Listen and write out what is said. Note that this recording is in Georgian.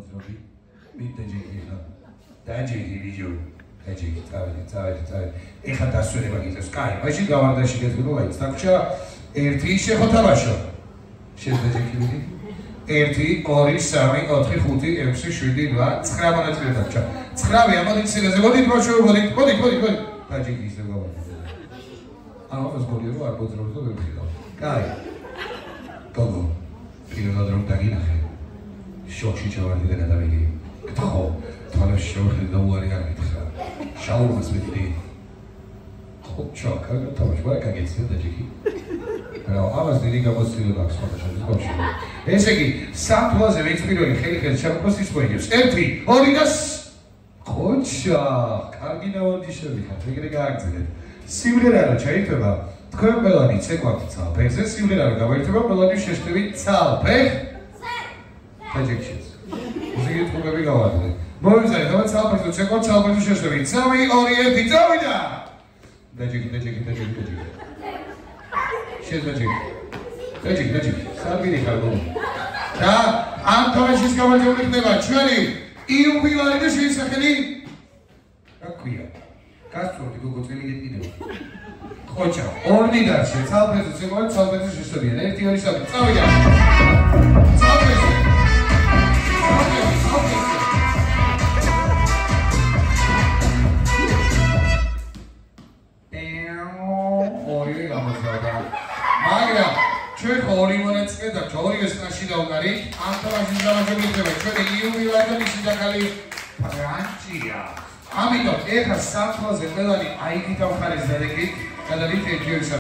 მოძრობი. მიდაჯექი ხა. დაჯექი ვიჯო. დაჯექი წავედი. ეხა დასვენება გიწევს. კაი, მაშინ გავარდაში გეთქვი, მაინც დაგვრჩა 1 შეხოთაბაშო. შეძეჯექი ვიდი. 1 2 3 4 5 6 7 8 9 მონაწილე დაგვრჩა. 9 ამოდი სიგაზე. მოდით ბავშვო, მოდი. დაჯექი ისე გავარდა. ამას გოლია რომ არ მოძრაობს და ვერ ვხედავ. კაი. გოგო. პირველად რომ დაგინახე. შოქში ჩავარდი და გადავიდი. ხო, თვალებში შევხედე და უარი გამითხრა. შაურმას მიდიდი. ხო, ჩაკა, თავში კაგეცია დაჯექი. რა, ამას დიდი გამოცდილება აქვს ხოთაშორის ბავშვი. ესე იგი, სამთვალზე ვინც პირველი ხელი ჩამოყოს ის მოიგებს. 1 2 და ხოჩა, კარგი ნავარჯიშები ხართ, ეგრე გააგრძელეთ. სიმღერა რა ჩაირთვება, თქვენ ყველანი ცეკვავთ ცალფეხზე, სიმღერა რა გამოირთვება, ყველანი შეშლივით ცალფეხ დაჯექშიც. ისე თქვენები გავარდეთ. მოიძახეთ, რომ ცალფეხზე ცეკვავთ, ცალფეხზე შეშლივით. 3 2 1 წავიდა. დაჯექი. შეძეჯექი. სარბილი ხარ გოგო. და ამ თამაშის გამარჯვებული ხდება ჩვენი იუბილარი და შეისახელი რა ქვია? გასწორდი გოგო წელი გეტყიდება. ხოჭა, ორნი დარჩა, ცალფეხზე ცეკვავთ, ცალფეხზე შეშლებიან. 1 2 3 წავიდა. ცალფეხზე. ორივე გამოსავდა. მაგრამ ჩვენ ორი მონაწილე და ორივე სკაში დავგარით. ამ თამაშის გამარჯვებული ხდება ჩვენი იუბილარი და მისი ძაღალი ფრანჩია. ამიტომ ეხა სამთვალზე ყველანი აიგით ამ ხარეს დადეკით. გადავით 1 2 3